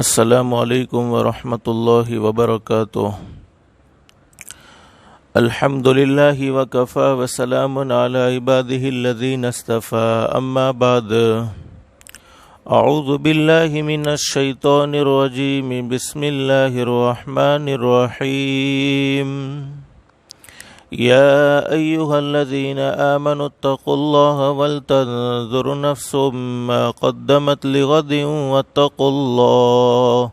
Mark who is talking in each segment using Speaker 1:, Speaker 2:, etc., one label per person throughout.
Speaker 1: السلام علیکم ورحمۃ اللہ وبرکاتہ۔ الحمد للہ وکفی وسلام علی عبادہ الذین اصطفی، اما بعد، اعوذ باللہ من الشیطان الرجیم، بسم اللہ الرحمن الرحیم۔ یا ایہا الذین آمنوا اتقوا اللہ ولتنظر نفس ما قدمت لغد واتقوا اللہ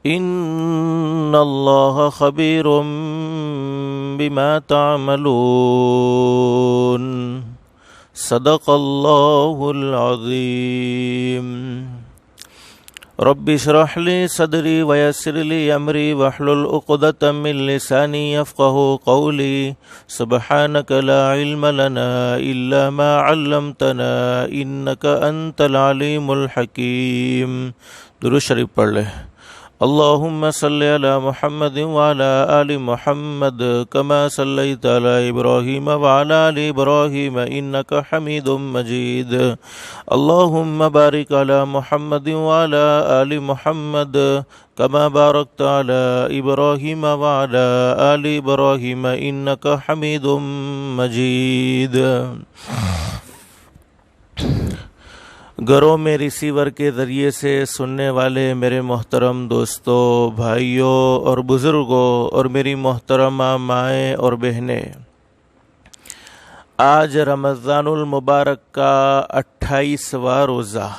Speaker 1: ان اللہ خبیر بما تعملون۔ صدق اللہ العظیم۔ رب اشرح لی صدری ویسر لی امری واحلل عقدۃ من لسانی یفقہوا قولی۔ سبحانک لا علم لنا الا ما علمتنا انک انت العلیم الحکیم۔ درود شریف پڑھ لیں۔ اللہم صلی علی محمد وعلی آل محمد کما صلیت علی ابراہیم وعلی آل ابراہیم انک حمید مجید۔ اللہم بارک علی محمد وعلی آل محمد کما بارکت علی ابراہیم وعلی آل ابراہیم انک حمید مجید۔ گھروں میں ریسیور کے ذریعے سے سننے والے میرے محترم دوستوں، بھائیوں اور بزرگوں اور میری محترمہ مائیں اور بہنیں، آج رمضان المبارک کا 28واں روزہ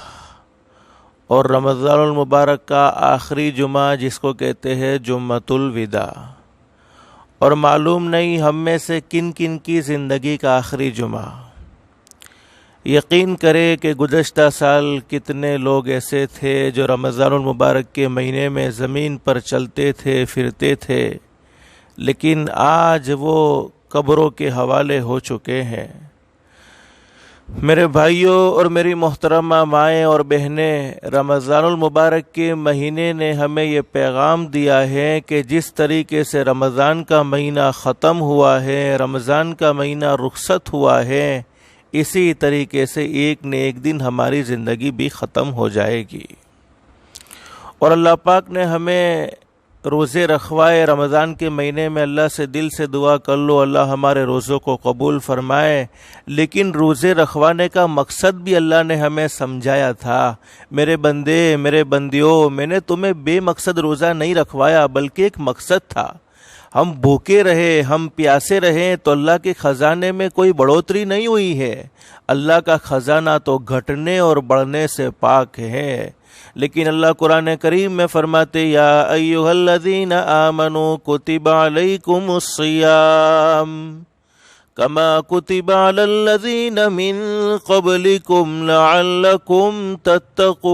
Speaker 1: اور رمضان المبارک کا آخری جمعہ، جس کو کہتے ہیں جمعۃ الوداع، اور معلوم نہیں ہم میں سے کن کن کی زندگی کا آخری جمعہ۔ یقین کرے کہ گزشتہ سال کتنے لوگ ایسے تھے جو رمضان المبارک کے مہینے میں زمین پر چلتے تھے، پھرتے تھے، لیکن آج وہ قبروں کے حوالے ہو چکے ہیں۔ میرے بھائیوں اور میری محترمہ مائیں اور بہنیں، رمضان المبارک کے مہینے نے ہمیں یہ پیغام دیا ہے کہ جس طریقے سے رمضان کا مہینہ ختم ہوا ہے، رمضان کا مہینہ رخصت ہوا ہے، اسی طریقے سے ایک نہ ایک دن ہماری زندگی بھی ختم ہو جائے گی۔ اور اللہ پاک نے ہمیں روزے رکھوائے رمضان کے مہینے میں۔ اللہ سے دل سے دعا کر لو اللہ ہمارے روزوں کو قبول فرمائے، لیکن روزے رکھوانے کا مقصد بھی اللہ نے ہمیں سمجھایا تھا۔ میرے بندے، میرے بندیوں، میں نے تمہیں بے مقصد روزہ نہیں رکھوایا، بلکہ ایک مقصد تھا۔ ہم بھوکے رہے، ہم پیاسے رہے تو اللہ کے خزانے میں کوئی بڑھوتری نہیں ہوئی ہے۔ اللہ کا خزانہ تو گھٹنے اور بڑھنے سے پاک ہے۔ لیکن اللہ قرآن کریم میں فرماتے، یا ایھا الذین آمنوا کتب علیکم الصیام کما کتب علی الذین من قبلکم لعلکم تتقون۔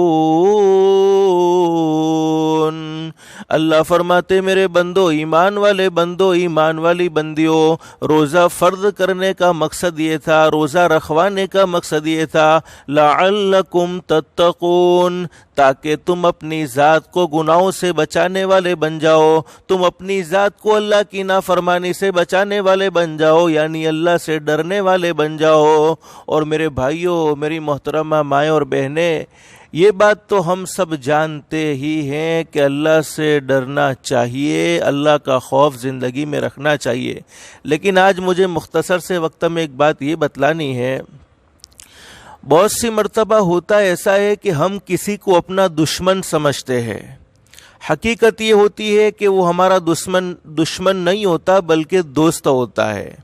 Speaker 1: اللہ فرماتے، میرے بندو، ایمان والے بندو، ایمان والی بندیوں، روزہ فرض کرنے کا مقصد یہ تھا، روزہ رکھوانے کا مقصد یہ تھا، لعلکم تتقون، تاکہ تم اپنی ذات کو گناہوں سے بچانے والے بن جاؤ، تم اپنی ذات کو اللہ کی نافرمانی سے بچانے والے بن جاؤ، یعنی اللہ سے ڈرنے والے بن جاؤ۔ اور میرے بھائیوں، میری محترمہ مائیں اور بہنیں، یہ بات تو ہم سب جانتے ہی ہیں کہ اللہ سے ڈرنا چاہیے، اللہ کا خوف زندگی میں رکھنا چاہیے، لیکن آج مجھے مختصر سے وقت میں ایک بات یہ بتلانی ہے۔ بہت سی مرتبہ ہوتا ایسا ہے کہ ہم کسی کو اپنا دشمن سمجھتے ہیں۔ حقیقت یہ ہوتی ہے کہ وہ ہمارا دشمن نہیں ہوتا، بلکہ دوست ہوتا ہے۔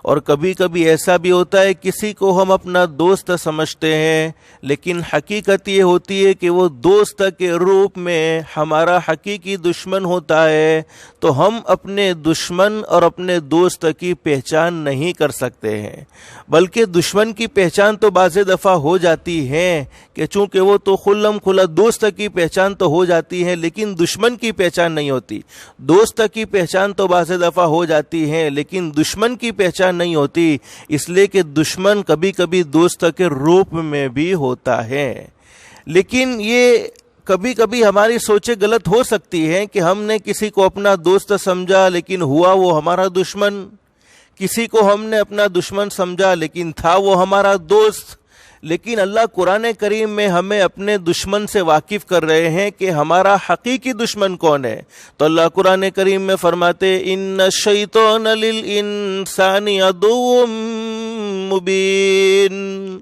Speaker 1: اور کبھی کبھی ایسا بھی ہوتا ہے کسی کو ہم اپنا دوست سمجھتے ہیں، لیکن حقیقت یہ ہوتی ہے کہ وہ دوست کے روپ میں ہمارا حقیقی دشمن ہوتا ہے۔ تو ہم اپنے دشمن اور اپنے دوست کی پہچان نہیں کر سکتے ہیں، بلکہ دشمن کی پہچان تو بعض دفعہ ہو جاتی ہے کہ چونکہ وہ تو خلم کھلا دوست کی پہچان تو ہو جاتی ہے، لیکن دشمن کی پہچان نہیں ہوتی۔ دوست کی پہچان تو بعض دفعہ ہو جاتی ہے، لیکن دشمن کی پہچان نہیں ہوتی، اس لیے کہ دشمن کبھی کبھی دوست کے روپ میں بھی ہوتا ہے۔ لیکن یہ کبھی کبھی ہماری سوچیں غلط ہو سکتی ہیں کہ ہم نے کسی کو اپنا دوست سمجھا لیکن ہوا وہ ہمارا دشمن، کسی کو ہم نے اپنا دشمن سمجھا لیکن تھا وہ ہمارا دوست۔ لیکن اللہ قرآن کریم میں ہمیں اپنے دشمن سے واقف کر رہے ہیں کہ ہمارا حقیقی دشمن کون ہے. تو اللہ قرآن کریم میں فرماتے ان الشیطان للانسان عدو مبین.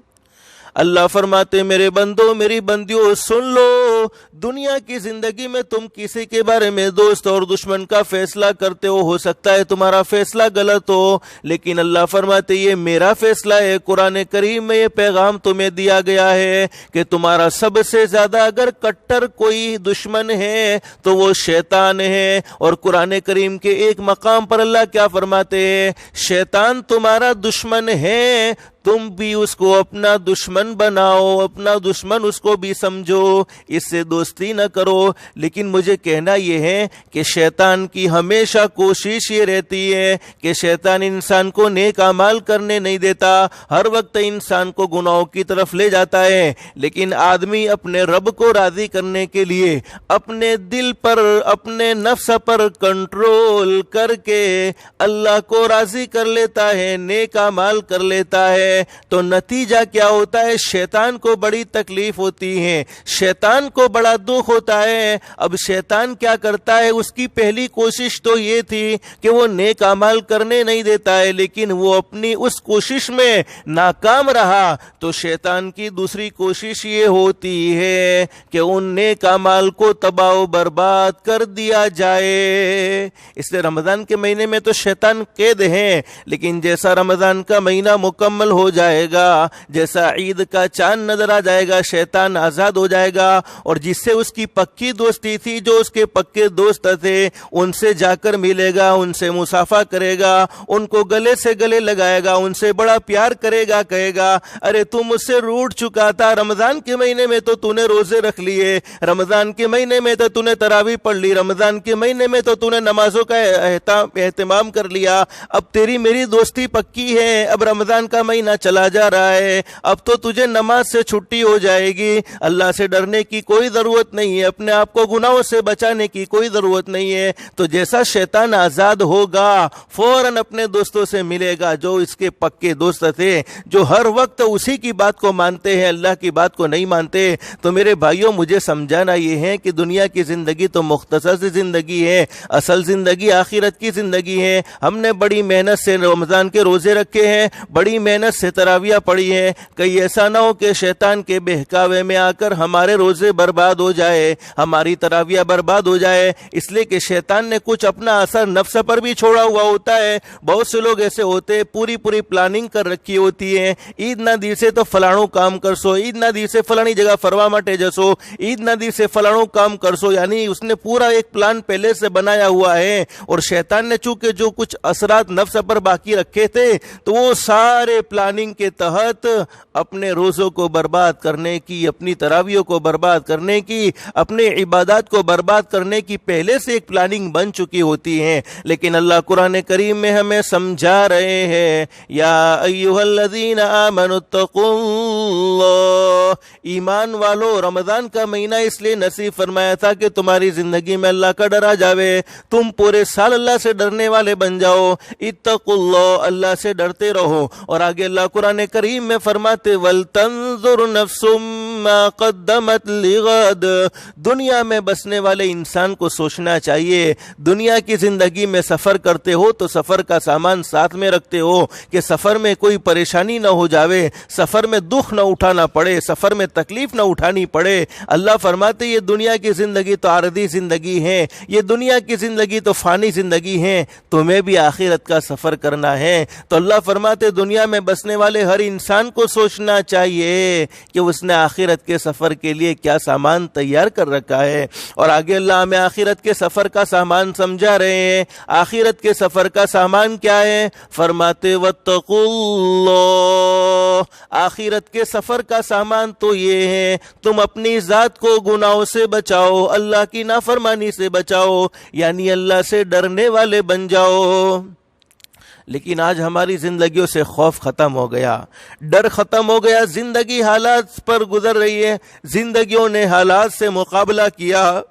Speaker 1: اللہ فرماتے میرے بندو میری بندیوں سن لو، دنیا کی زندگی میں تم کسی کے بارے میں دوست اور دشمن کا فیصلہ کرتے ہو سکتا ہے تمہارا فیصلہ غلط ہو، لیکن اللہ فرماتے یہ میرا فیصلہ ہے. قرآن کریم میں یہ پیغام تمہیں دیا گیا ہے کہ تمہارا سب سے زیادہ اگر کٹر کوئی دشمن ہے تو وہ شیطان ہے. اور قرآن کریم کے ایک مقام پر اللہ کیا فرماتے ہیں؟ شیطان تمہارا دشمن ہے، تم بھی اس کو اپنا دشمن بناؤ، اپنا دشمن اس کو بھی سمجھو، اس سے دوستی نہ کرو. لیکن مجھے کہنا یہ ہے کہ شیطان کی ہمیشہ کوشش یہ رہتی ہے کہ شیطان انسان کو نیک اعمال کرنے نہیں دیتا، ہر وقت انسان کو گناہوں کی طرف لے جاتا ہے. لیکن آدمی اپنے رب کو راضی کرنے کے لیے اپنے دل پر اپنے نفس پر کنٹرول کر کے اللہ کو راضی کر لیتا ہے، نیک اعمال کر لیتا ہے. تو نتیجہ کیا ہوتا ہے؟ شیطان کو بڑی تکلیف ہوتی ہے، شیطان کو بڑا دکھ ہوتا ہے. اب شیطان کیا کرتا ہے؟ اس کی پہلی کوشش تو یہ تھی کہ وہ نیک اعمال کرنے نہیں دیتا ہے، لیکن وہ اپنی اس کوشش میں ناکام رہا. تو شیطان کی دوسری کوشش یہ ہوتی ہے کہ ان نیک اعمال کو تباہ و برباد کر دیا جائے. اس لیے رمضان کے مہینے میں تو شیطان قید ہے، لیکن جیسا رمضان کا مہینہ مکمل ہو جائے گا، جیسا عید کا چاند نظر آ جائے گا، شیطان آزاد ہو جائے گا. اور جس سے اس کی پکی دوستی تھی، جو اس کے پکے دوست تھے، ان سے جا کر ملے گا، ان سے مصافحہ کرے گا، ان کو گلے سے گلے لگائے گا، ان سے بڑا پیار کرے گا، کہے گا ارے تو مجھ سے روٹھ چکا تھا، رمضان کے مہینے میں تو تو نے روزے رکھ لیے، رمضان کے مہینے میں تو تو نے تراویح پڑھ لی، رمضان کے مہینے میں تو تو نے نمازوں کا اہتمام کر لیا، اب تیری میری دوستی پکی ہے، اب رمضان کا مہینہ چلا جا رہا ہے، اب تو تجھے نماز سے چھٹی ہو جائے گی، اللہ سے ڈرنے کی کوئی ضرورت نہیں ہے، اپنے آپ کو گناہوں سے بچانے کی کوئی ضرورت نہیں ہے. تو جیسا شیطان آزاد ہوگا فوراً اپنے دوستوں سے ملے گا جو اس کے پکے دوست تھے، جو ہر وقت اسی کی بات کو مانتے ہیں، اللہ کی بات کو نہیں مانتے. تو میرے بھائیوں مجھے سمجھانا یہ ہے کہ دنیا کی زندگی تو مختصر سی زندگی ہے، اصل زندگی آخرت کی زندگی ہے. ہم نے بڑی محنت سے رمضان کے روزے رکھے ہیں، بڑی محنت سے تراویح پڑھی ہے، کہیں ایسا نہ ہو کہ شیطان کے بہکاوے میں آ کر ہمارے روزے برباد ہو جائے، ہماری تراویح برباد ہو جائے. اس لیے کہ شیطان نے کچھ اپنا اثر نفس پر بھی چھوڑا ہوا ہوتا ہے. بہت سے لوگ ایسے ہوتے پوری پلاننگ کر رکھی ہوتی ہے، عید نہ دی سے تو فلانوں کام کر سو، عید نہ دی سے فلانی جگہ فروا مٹے جسو، عید نہ دی سے فلانوں کام کر سو، یعنی اس نے پورا ایک پلان پہلے سے بنایا ہوا ہے. اور شیطان نے چونکہ جو کچھ اثرات نفس پر باقی رکھے تھے تو وہ سارے پلاننگ کے تحت اپنے روزوں کو برباد کرنے کی، اپنی تراویحوں کو برباد کرنے کی، اپنے عبادات کو برباد کرنے کی پہلے سے ایک پلاننگ بن چکی ہوتی ہے. لیکن اللہ قرآن کریم میں ہمیں سمجھا رہے ہیں یا ایھا الذین آمنوا اتقوا اللہ، ایمان والو رمضان کا مہینہ اس لیے نصیب فرمایا تھا کہ تمہاری زندگی میں اللہ کا ڈر آ جاوے، تم پورے سال اللہ سے ڈرنے والے بن جاؤ. اتقوا اللہ، اللہ سے ڈرتے رہو. اور آگے اللہ قرآن کریم میں فرماتے وَلْتَنظُرْ نَفْسٌ مَا قَدَّمَتْ لِغَدٍ، دنیا میں بسنے والے انسان کو سوچنا چاہیے، دنیا کی زندگی میں سفر کرتے ہو تو سفر کا سامان ساتھ میں رکھتے ہو کہ سفر میں کوئی پریشانی نہ ہو جاوے، سفر میں دکھ نہ اٹھانا پڑے، سفر میں تکلیف نہ اٹھانی پڑے. اللہ فرماتے یہ دنیا کی زندگی تو عارضی زندگی ہے، یہ دنیا کی زندگی تو فانی زندگی ہے، تمہیں بھی آخرت کا سفر کرنا ہے. تو اللہ فرماتے دنیا میں بسنے والے ہر انسان کو سوچنا چاہیے کہ اس نے آخرت کے سفر کے لیے کیا سامان تیار کر رکھا ہے. اور آگے اللہ ہمیں آخرت کے سفر کا سامان سمجھا رہے ہیں. آخرت کے سفر کا سامان کیا ہے؟ فرماتے واتقوا اللہ، آخرت کے سفر کا سامان تو یہ ہے تم اپنی ذات کو گناہوں سے بچاؤ، اللہ کی نافرمانی سے بچاؤ، یعنی اللہ سے ڈرنے والے بن جاؤ. لیکن آج ہماری زندگیوں سے خوف ختم ہو گیا، ڈر ختم ہو گیا، زندگی حالات پر گزر رہی ہے، زندگیوں نے حالات سے مقابلہ کیا،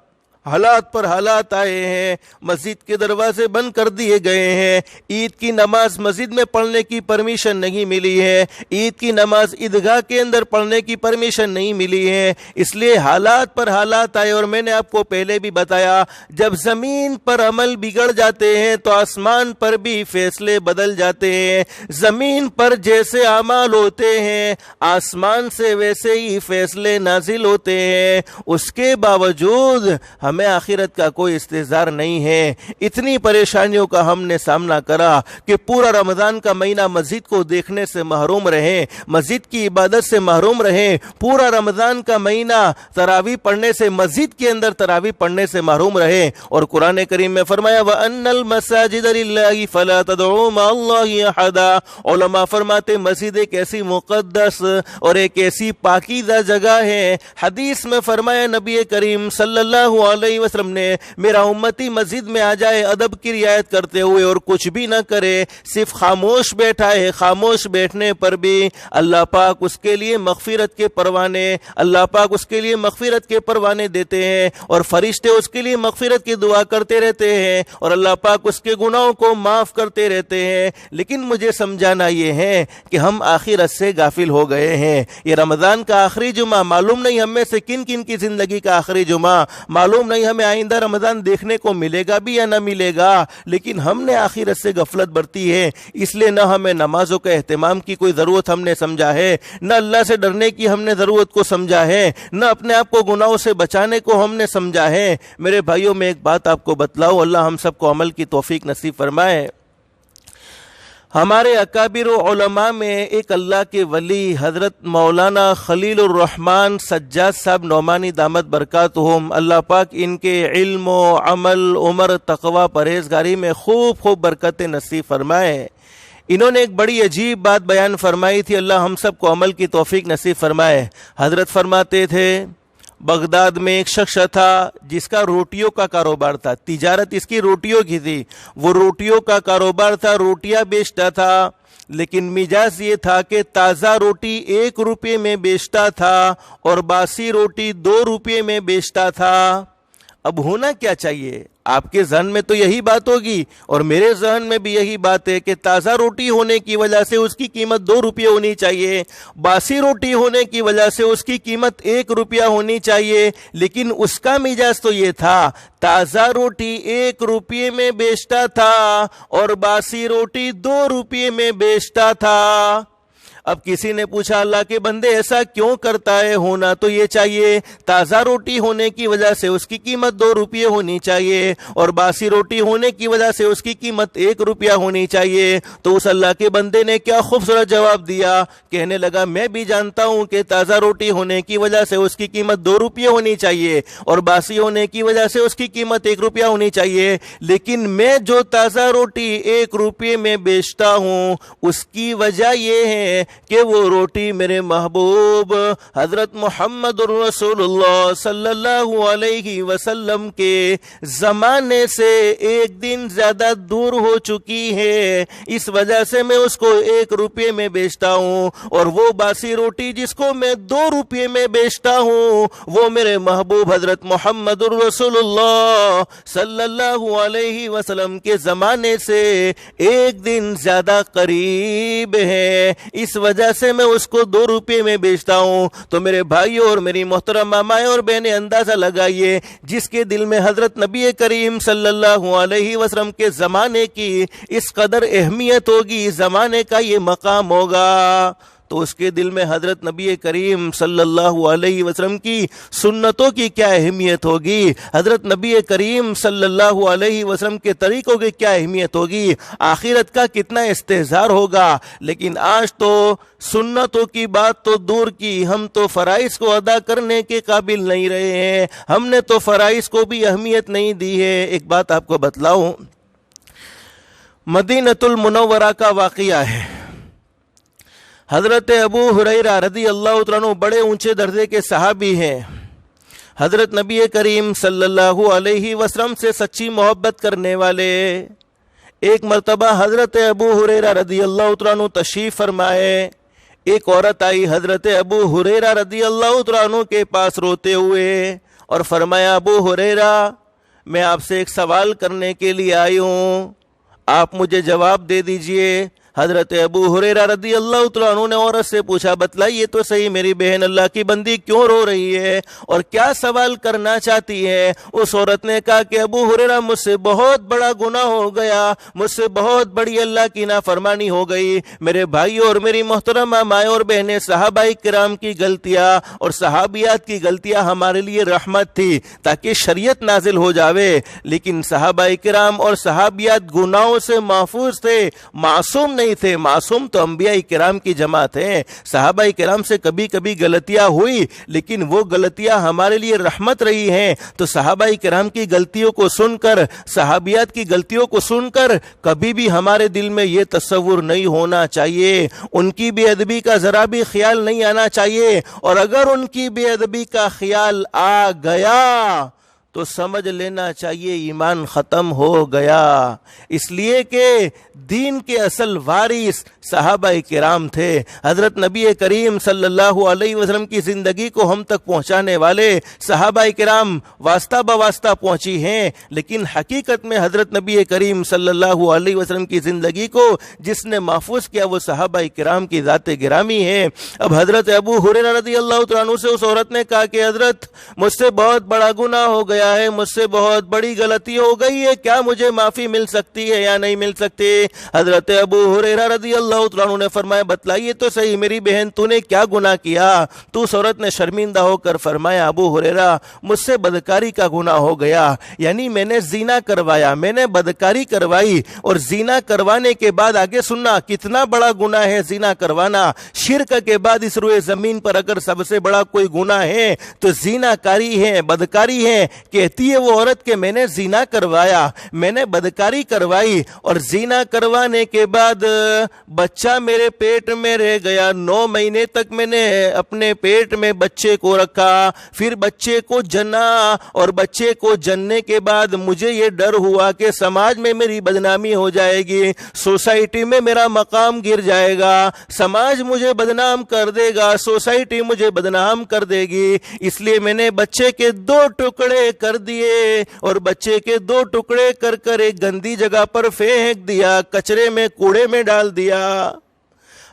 Speaker 1: حالات پر حالات آئے ہیں، مسجد کے دروازے بند کر دیے گئے ہیں، عید کی نماز مسجد میں پڑھنے کی پرمیشن نہیں ملی ہے، عید کی نماز عیدگاہ کے اندر پڑھنے کی پرمیشن نہیں ملی ہے، اس لیے حالات پر حالات آئے۔ اور میں نے آپ کو پہلے بھی بتایا، جب زمین پر عمل بگڑ جاتے ہیں تو آسمان پر بھی فیصلے بدل جاتے ہیں۔ زمین پر جیسے اعمال ہوتے ہیں آسمان سے ویسے ہی فیصلے نازل ہوتے ہیں۔ اس کے باوجود ہمیں آخرت کا کوئی انتظار نہیں ہے۔ اتنی پریشانیوں کا ہم نے سامنا کرا کہ پورا رمضان کا مہینہ مسجد کو دیکھنے سے محروم رہے، مسجد کی عبادت سے محروم رہے، پورا رمضان کا مہینہ تراویح پڑھنے سے، مسجد کے اندر تراویح پڑھنے سے محروم رہے۔ اور قرآن کریم میں فرمایا وَأَنَّ الْمَسَاجِدَ لِلَّهِ فَلَا تَدْعُوا مَعَ اللَّهِ أَحَدًا۔ علماء فرماتے مسجد ایک ایسی مقدس اور ایک ایسی پاکیزہ جگہ ہے۔ حدیث میں فرمایا نبی کریم صلی اللہ علیہ وسلم نے، میرا امتی مسجد میں آ جائے ادب کی رعایت کرتے ہوئے اور کچھ بھی نہ کرے، صرف خاموش بیٹھا ہے، خاموش بیٹھنے پر بھی اللہ پاک اس کے لیے مغفرت کے پروانے، اللہ پاک اس کے لیے مغفرت کے پروانے دیتے ہیں، اور فرشتے اس کے لیے مغفرت کی دعا کرتے رہتے ہیں، اور اللہ پاک اس کے گناہوں کو معاف کرتے رہتے ہیں۔ لیکن مجھے سمجھانا یہ ہے کہ ہم آخرت سے غافل ہو گئے ہیں۔ یہ رمضان کا آخری جمعہ، معلوم نہیں ہم میں سے کن کن کی زندگی کا آخری جمعہ، معلوم نہیں ہمیں آئندہ رمضان دیکھنے کو ملے گا بھی یا نہ ملے گا، لیکن ہم نے آخرت سے غفلت برتی ہے۔ اس لیے نہ ہمیں نمازوں کے اہتمام کی کوئی ضرورت ہم نے سمجھا ہے، نہ اللہ سے ڈرنے کی ہم نے ضرورت کو سمجھا ہے، نہ اپنے آپ کو گناہوں سے بچانے کو ہم نے سمجھا ہے۔ میرے بھائیوں میں ایک بات آپ کو بتلاؤ، اللہ ہم سب کو عمل کی توفیق نصیب فرمائے۔ ہمارے اکابر علماء میں ایک اللہ کے ولی حضرت مولانا خلیل الرحمن سجاد صاحب نعمانی دامت برکاتہم، اللہ پاک ان کے علم و عمل، عمر، تقوی، پرہیزگاری میں خوب خوب برکت نصیب فرمائے۔ انہوں نے ایک بڑی عجیب بات بیان فرمائی تھی، اللہ ہم سب کو عمل کی توفیق نصیب فرمائے۔ حضرت فرماتے تھے بغداد میں ایک شخص تھا جس کا روٹیوں کا کاروبار تھا، تجارت اس کی روٹیوں کی تھی، وہ روٹیوں کا کاروبار تھا، روٹیاں بیچتا تھا، لیکن مزاج یہ تھا کہ تازہ روٹی 1 روپے میں بیچتا تھا اور باسی روٹی 2 روپے میں بیچتا تھا۔ اب ہونا کیا چاہیے؟ آپ کے ذہن میں تو یہی بات ہوگی اور میرے ذہن میں بھی یہی بات ہے کہ تازہ روٹی ہونے کی وجہ سے اس کی قیمت 2 روپے ہونی چاہیے، باسی روٹی ہونے کی وجہ سے اس کی قیمت 1 روپیہ ہونی چاہیے، لیکن اس کا مزاج تو یہ تھا تازہ روٹی 1 روپے میں بیچتا تھا اور باسی روٹی 2 روپے میں بیچتا تھا۔ اب کسی نے پوچھا اللہ کے بندے ایسا کیوں کرتا ہے؟ ہونا تو یہ چاہیے تازہ روٹی ہونے کی وجہ سے اس کی قیمت 2 روپے ہونی چاہیے اور باسی روٹی ہونے کی وجہ سے اس کی قیمت 1 روپیہ ہونی چاہیے۔ تو اس اللہ کے بندے نے کیا خوبصورت جواب دیا، کہنے لگا میں بھی جانتا ہوں کہ تازہ روٹی ہونے کی وجہ سے اس کی قیمت 2 روپے ہونی چاہیے اور باسی ہونے کی وجہ سے اس کی قیمت 1 روپیہ ہونی چاہیے، لیکن میں جو تازہ روٹی 1 روپے میں بیچتا ہوں اس کی وجہ یہ ہے کہ وہ روٹی میرے محبوب حضرت محمد رسول اللہ صلی اللہ علیہ وسلم کے زمانے سے 1 دن زیادہ دور ہو چکی ہے، اس وجہ سے میں اس کو 1 روپے میں بیچتا ہوں، اور وہ باسی روٹی جس کو میں 2 روپے میں بیچتا ہوں وہ میرے محبوب حضرت محمد رسول اللہ صلی اللہ علیہ وسلم کے زمانے سے 1 دن زیادہ قریب ہے، اس وجہ سے میں اس کو 2 روپے میں بیچتا ہوں۔ تو میرے بھائیوں اور میری محترم مائیں اور بہنیں اندازہ لگائیے جس کے دل میں حضرت نبی کریم صلی اللہ علیہ وسلم کے زمانے کی اس قدر اہمیت ہوگی، زمانے کا یہ مقام ہوگا، تو اس کے دل میں حضرت نبی کریم صلی اللہ علیہ وسلم کی سنتوں کی کیا اہمیت ہوگی، حضرت نبی کریم صلی اللہ علیہ وسلم کے طریقوں کی کیا اہمیت ہوگی، آخرت کا کتنا استحضار ہوگا۔ لیکن آج تو سنتوں کی بات تو دور کی، ہم تو فرائض کو ادا کرنے کے قابل نہیں رہے ہیں، ہم نے تو فرائض کو بھی اہمیت نہیں دی ہے۔ ایک بات آپ کو بتلاؤں، مدینۃ المنورہ کا واقعہ ہے۔ حضرت ابو ہریرہ رضی اللہ تعالیٰ عنہ بڑے اونچے درجے کے صحابی ہیں، حضرت نبی کریم صلی اللہ علیہ وسلم سے سچی محبت کرنے والے۔ ایک مرتبہ حضرت ابو ہریرہ رضی اللہ تعالیٰ عنہ تشریف فرمائے، ایک عورت آئی حضرت ابو ہریرہ رضی اللہ تعالیٰ عنہ کے پاس روتے ہوئے، اور فرمایا ابو ہریرہ میں آپ سے ایک سوال کرنے کے لیے آئی ہوں، آپ مجھے جواب دے دیجئے۔ حضرت ابو ہریرہ رضی اللہ تعالیٰ عنہ نے عورت سے پوچھا بتلائیے تو صحیح میری بہن اللہ کی بندی کیوں رو رہی ہے اور کیا سوال کرنا چاہتی ہے؟ اس عورت نے کہا کہ ابو ہریرہ مجھ سے بہت بڑا گناہ ہو گیا، مجھ سے بہت بڑی اللہ کی نافرمانی ہو گئی۔ میرے بھائیوں اور میری محترمہ مائیں اور بہنیں، صحابہ کرام کی غلطیاں اور صحابیات کی غلطیاں ہمارے لیے رحمت تھی تاکہ شریعت نازل ہو جاوے، لیکن صحابہ کرام اور صحابیات گناہوں سے محفوظ تھے، معصوم نہیں تھے۔ معصوم تو انبیاء کرام کی جماعت ہیں۔ صحابہ کرام سے کبھی کبھی غلطیاں ہوئی لیکن وہ غلطیاں ہمارے لیے رحمت رہی ہیں۔ تو صحابہ کرام کی غلطیوں کو سن کر، صحابیات کی غلطیوں کو سن کر کبھی بھی ہمارے دل میں یہ تصور نہیں ہونا چاہیے، ان کی بے ادبی کا ذرا بھی خیال نہیں آنا چاہیے، اور اگر ان کی بے ادبی کا خیال آ گیا تو سمجھ لینا چاہیے ایمان ختم ہو گیا، اس لیے کہ دین کے اصل وارث صحابہ کرام تھے۔ حضرت نبی کریم صلی اللہ علیہ وسلم کی زندگی کو ہم تک پہنچانے والے صحابہ کرام واسطہ بواسطہ پہنچی ہیں، لیکن حقیقت میں حضرت نبی کریم صلی اللہ علیہ وسلم کی زندگی کو جس نے محفوظ کیا وہ صحابہ کرام کی ذات گرامی ہے۔ اب حضرت ابو ہریرہ رضی اللہ تعالیٰ عنہ سے اس عورت نے کہا کہ حضرت مجھ سے بہت بڑا گناہ ہو گیا ہے، مجھ سے بہت بڑی غلطی ہو گئی ہے، کیا مجھے معافی مل سکتی ہے یا نہیں مل سکتی؟ حضرت ابو ہریرہ رضی اللہ تعالیٰ عنہ نے فرمایا بتلائیے تو صحیح میری بہن تو نے کیا گناہ کیا؟ تو اس عورت نے شرمندہ ہو کر فرمایا ابو ہریرہ مجھ سے بدکاری کا گناہ ہو گیا، یعنی میں نے زنا کروایا، میں نے بدکاری کروائی، اور زنا کروانے کے بعد آگے سننا کتنا بڑا گناہ ہے زنا کروانا۔ شرک کے بعد اس روئے زمین پر اگر سب سے بڑا کوئی گناہ ہے تو زنا کاری ہے، بدکاری ہے۔ کہتی ہے وہ عورت کہ میں نے زنا کروایا، میں نے بدکاری کروائی، اور زنا کروانے کے بعد بچہ میرے پیٹ میں رہ گیا، 9 مہینے تک میں نے اپنے پیٹ میں بچے کو رکھا، پھر بچے کو جنا، اور بچے کو جننے کے بعد مجھے یہ ڈر ہوا کہ سماج میں میری بدنامی ہو جائے گی، سوسائٹی میں میرا مقام گر جائے گا، سماج مجھے بدنام کر دے گا، سوسائٹی مجھے بدنام کر دے گی، اس لیے میں نے بچے کے 2 ٹکڑے کر دیے، اور بچے کے 2 ٹکڑے کر کر ایک گندی جگہ پر پھینک دیا، کچرے میں کوڑے میں ڈال دیا۔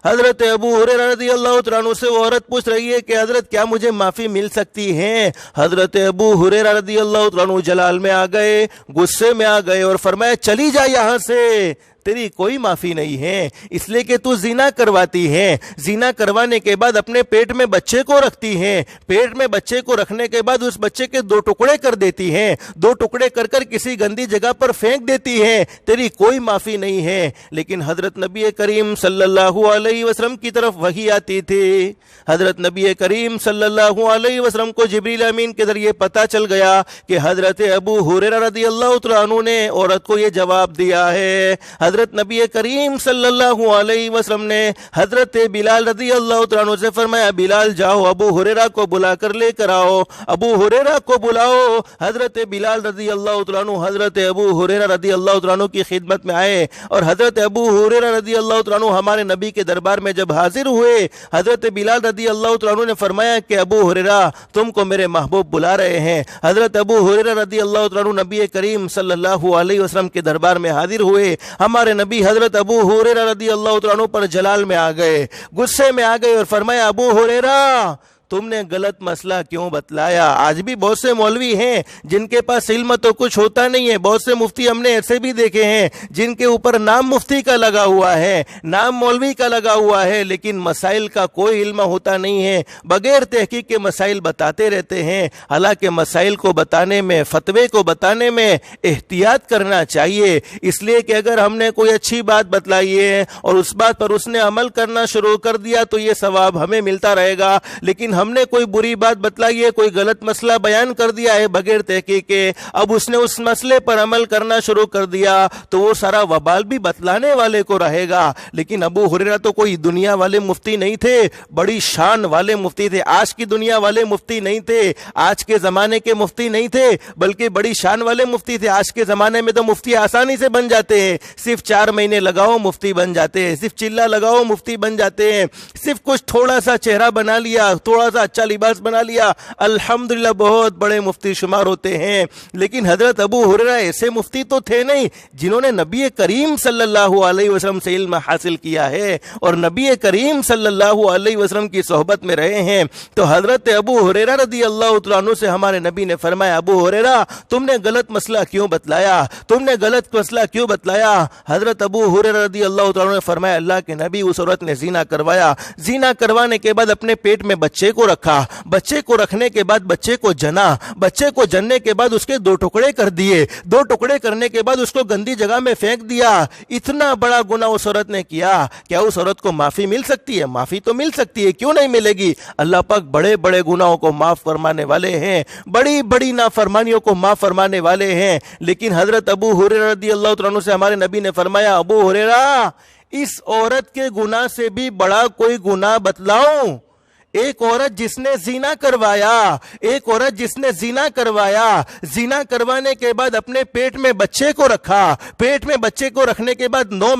Speaker 1: حضرت ابو ہریرہ رضی اللہ تعالیٰ عنہ سے وہ عورت پوچھ رہی ہے کہ حضرت کیا مجھے معافی مل سکتی ہے؟ حضرت ابو ہریرہ رضی اللہ تعالیٰ عنہ جلال میں آ گئے، غصے میں آ گئے، اور فرمایا چلی جا یہاں سے، تیری کوئی معافی نہیں ہے، اس لیے کہ تو زنا کرواتی ہے، زنا کروانے کے بعد اپنے پیٹ میں بچے کو رکھتی ہے، پیٹ میں بچے کو رکھنے کے بعد اس بچے کے 2 ٹکڑے کر دیتی ہے، 2 ٹکڑے کر کر کسی گندی جگہ پر پھینک دیتی ہے، تیری کوئی معافی نہیں ہے۔ لیکن حضرت نبی کریم صلی اللہ علیہ وسلم کی طرف وحی آتی تھی، حضرت نبی کریم صلی اللہ علیہ وسلم کو جبریل امین کے ذریعے پتہ چل گیا کہ حضرت ابو ہریرہ رضی اللہ تعالیٰ عنہ نے عورت کو یہ جواب دیا ہے۔ حضرت نبی کریم صلی اللہ علیہ وسلم نے حضرت بلال رضی اللہ تعالیٰ عنہ سے فرمایا بلال جاؤ ابو ہریرہ کو بلا کر لے کر آؤ، ابو ہریرہ کو بلاؤ۔ حضرت بلال رضی اللہ تعالیٰ عنہ حضرت ابو ہریرہ رضی اللہ تعالیٰ عنہ کی خدمت میں آئے، اور حضرت ابو ہریرہ رضی اللہ تعالیٰ عنہ ہمارے نبی کے دربار میں جب حاضر ہوئے، حضرت بلال رضی اللہ تعالیٰ عنہ نے فرمایا کہ ابو ہریرہ تم کو میرے محبوب بلا رہے ہیں۔ حضرت ابو ہریرہ رضی اللہ تعالیٰ عنہ نبی کریم صلی اللہ علیہ وسلم کے دربار میں حاضر ہوئے، ہمارے نبی حضرت ابو ہریرہ رضی اللہ تعالیٰ عنہ پر جلال میں آ گئے، غصے میں آ گئے، اور فرمایا ابو ہریرہ تم نے غلط مسئلہ کیوں بتلایا؟ آج بھی بہت سے مولوی ہیں جن کے پاس علم تو کچھ ہوتا نہیں ہے، بہت سے مفتی ہم نے ایسے بھی دیکھے ہیں جن کے اوپر نام مفتی کا لگا ہوا ہے، نام مولوی کا لگا ہوا ہے، لیکن مسائل کا کوئی علم ہوتا نہیں ہے، بغیر تحقیق کے مسائل بتاتے رہتے ہیں۔ حالانکہ مسائل کو بتانے میں، فتوے کو بتانے میں احتیاط کرنا چاہیے، اس لیے کہ اگر ہم نے کوئی اچھی بات بتلائی ہے اور اس بات پر اس نے عمل کرنا شروع کر دیا تو یہ ثواب ہمیں ملتا رہے گا، لیکن ہم نے کوئی بری بات بتلائی ہے، کوئی غلط مسئلہ بیان کر دیا ہے بغیر تحقیق کے، اب اس نے اس مسئلے پر عمل کرنا شروع کر دیا تو وہ سارا وبال بھی بتلانے والے کو رہے گا۔ لیکن ابو ہریرہ تو کوئی دنیا والے مفتی نہیں تھے، بڑی شان والے مفتی تھے، آج کی دنیا والے مفتی نہیں تھے، آج کے زمانے کے مفتی نہیں تھے، بلکہ بڑی شان والے مفتی تھے۔ آج کے زمانے میں تو مفتی آسانی سے بن جاتے ہیں، صرف 4 مہینے لگاؤ مفتی بن جاتے ہیں، صرف چلہ لگاؤ مفتی بن جاتے ہیں، صرف کچھ تھوڑا سا چہرہ بنا لیا، تھوڑا سا اچھا لباس بنا لیا، الحمدللہ بہت بڑے مفتی شمار ہوتے ہیں. لیکن حضرت ابو ہریرہ ایسے مفتی تو تھے نہیں جنہوں نے نبی کریم صلی اللہ علیہ وسلم سے علم حاصل کیا ہے اور نبی کریم صلی اللہ علیہ وسلم کی صحبت میں رہے ہیں. تو حضرت ابو ہریرہ رضی اللہ تعالیٰ عنہ سے ہمارے نبی نے فرمایا، ابو ہریرہ تم نے غلط مسئلہ کیوں بتلایا، تم نے غلط مسئلہ کیوں بتلایا؟ حضرت ابو ہریرہ رضی اللہ تعالیٰ عنہ نے فرمایا، اللہ کے نبی اس عورت نے زنا کروایا، زنا کروانے کے بعد اپنے پیٹ میں بچے کو رکھا، بچے کو رکھنے کے بعد بچے کو جنا، بچے کو جننے کے بعد اس کے 2 ٹکڑے کر دیے، 2 ٹکڑے کرنے کے بعد اس کو گندی جگہ میں پھینک دیا. اتنا بڑا گناہ اس عورت نے کیا. کیا اس عورت کو معافی مل سکتی ہے؟ معافی تو مل سکتی ہے، کیوں نہیں ملے گی؟ اللہ پاک بڑے بڑے گناہوں کو معاف فرمانے والے ہیں، بڑی بڑی نافرمانیوں کو معاف فرمانے والے ہیں. لیکن حضرت ابو ہریرہ رضی اللہ تعالیٰ عنہ سے ہمارے نبی نے فرمایا، ابو ہریرہ اس عورت کے گناہ سے بھی بڑا کوئی گناہ بتلاؤں؟ ایک عورت جس نے زنا کروایا، ایک عورت جس نے زنا کروایا، زنا کروانے کے بعد اپنے پیٹ میں بچے کو رکھا، پیٹ میں بچے کو رکھنے کے بعد 9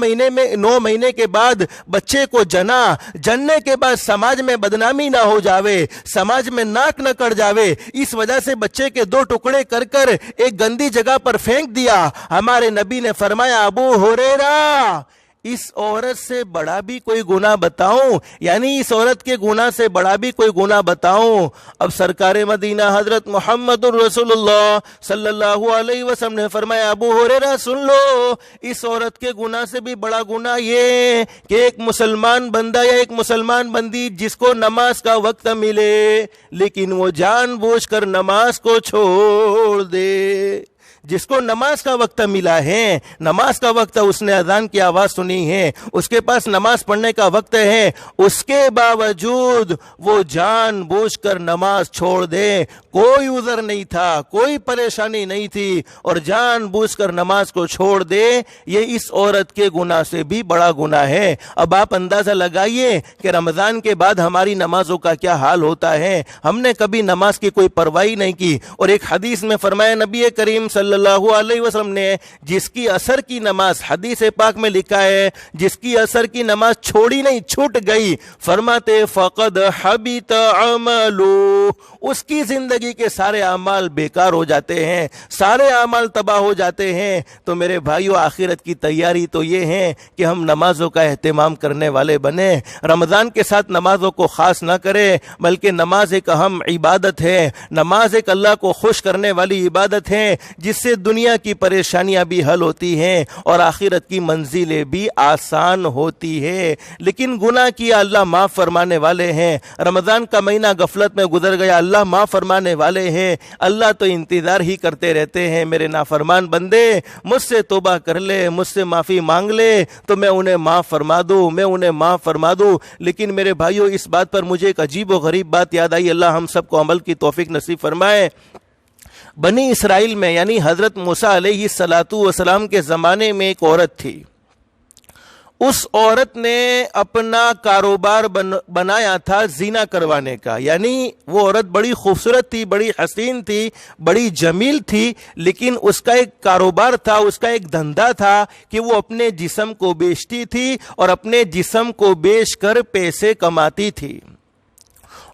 Speaker 1: مہینے کے بعد بچے کو جنا، جننے کے بعد سماج میں بدنامی نہ ہو جاوے، سماج میں ناک نہ کٹ جاوے، اس وجہ سے بچے کے 2 ٹکڑے کر کر ایک گندی جگہ پر پھینک دیا. ہمارے نبی نے فرمایا، ابو ہریرہ اس عورت سے بڑا بھی کوئی گناہ بتاؤں؟ یعنی اس عورت کے گناہ سے بڑا بھی کوئی گناہ بتاؤں؟ اب سرکار مدینہ حضرت محمد رسول اللہ صلی اللہ علیہ وسلم نے فرمایا، ابو ہریرہ سن لو، اس عورت کے گناہ سے بھی بڑا گناہ یہ کہ ایک مسلمان بندہ یا ایک مسلمان بندی جس کو نماز کا وقت ملے لیکن وہ جان بوجھ کر نماز کو چھوڑ دے. جس کو نماز کا وقت ملا ہے، نماز کا وقت اس نے اذان کی آواز سنی ہے، اس کے پاس نماز پڑھنے کا وقت ہے، اس کے باوجود وہ جان بوجھ کر نماز چھوڑ دے، کوئی عذر نہیں تھا، کوئی پریشانی نہیں تھی اور جان بوجھ کر نماز کو چھوڑ دے، یہ اس عورت کے گناہ سے بھی بڑا گناہ ہے. اب آپ اندازہ لگائیے کہ رمضان کے بعد ہماری نمازوں کا کیا حال ہوتا ہے. ہم نے کبھی نماز کی کوئی پرواہی نہیں کی. اور ایک حدیث میں فرمایا نبی کریم صلی اللہ علیہ وسلم نے، جس کی عصر کی نماز، حدیث پاک میں لکھا ہے، جس کی عصر کی نماز چھوڑی نہیں، چھوٹ گئی، فرماتے فقد حبط عملو، اس کی زندگی کے سارے اعمال بیکار ہو جاتے ہیں، سارے اعمال تباہ ہو جاتے ہیں. تو میرے بھائیو، آخرت کی تیاری تو یہ ہے کہ ہم نمازوں کا اہتمام کرنے والے بنے. رمضان کے ساتھ نمازوں کو خاص نہ کرے، بلکہ نماز ایک اہم عبادت ہے، نماز ایک اللہ کو خوش کرنے والی عبادت ہے، جس سے دنیا کی پریشانیاں بھی حل ہوتی ہیں اور آخرت کی منزلیں بھی آسان ہوتی ہے. لیکن گناہ کیا، اللہ معاف فرمانے والے ہیں. رمضان کا مہینہ غفلت میں گزر گیا، اللہ معاف فرمانے والے ہیں. اللہ تو انتظار ہی کرتے رہتے ہیں، میرے نافرمان بندے مجھ سے توبہ کر لے، مجھ سے معافی مانگ لے تو میں انہیں معاف فرما دوں، میں انہیں معاف فرما دوں. لیکن میرے بھائیوں، اس بات پر مجھے ایک عجیب و غریب بات یاد آئی. اللہ ہم سب کو عمل کی توفیق نصیب فرمائے. بنی اسرائیل میں یعنی حضرت موسیٰ علیہ السلام کے زمانے میں ایک عورت تھی. اس عورت نے اپنا کاروبار بنایا تھا زنا کروانے کا. یعنی وہ عورت بڑی خوبصورت تھی، بڑی حسین تھی، بڑی جمیل تھی، لیکن اس کا ایک کاروبار تھا، اس کا ایک دھندا تھا کہ وہ اپنے جسم کو بیچتی تھی اور اپنے جسم کو بیچ کر پیسے کماتی تھی.